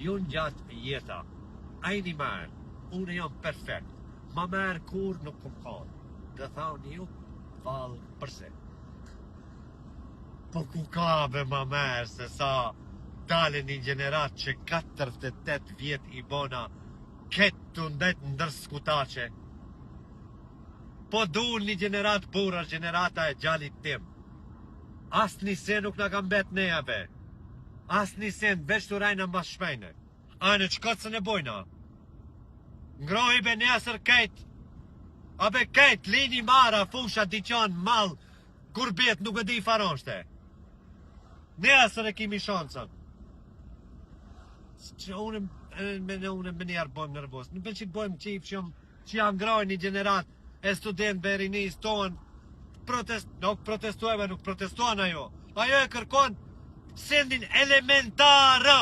ju në gjatë jeta, ajni marë, unë jam perfekt, ma marë kur nuk kom kanë, dhe thauni ju, valë përse. Po ku ka be ma marë se sa dalë një gjenerat që 48 vjet i bona ketë të ndet ndër skutace. Po du një gjenerat burar, gjenerata e gjallit tim. As një sen nuk nga kam bet neja be. As një sen, veç të rajna mbas shpejne. Anë qëkotësën e bojna. Ngrohi be nesër kejt. A be kejt, lini mara, fusha, diqan, mal, gurbet nuk e di faronshte. Nesër e kimi shansën. Që unë me njerë bojmë nervos. Në që bojmë qip që janë ngroj një gjenerat e student berinis tonë. Nuk protestueme, nuk protestuan ajo. Ajo e kërkon sendin elementarë.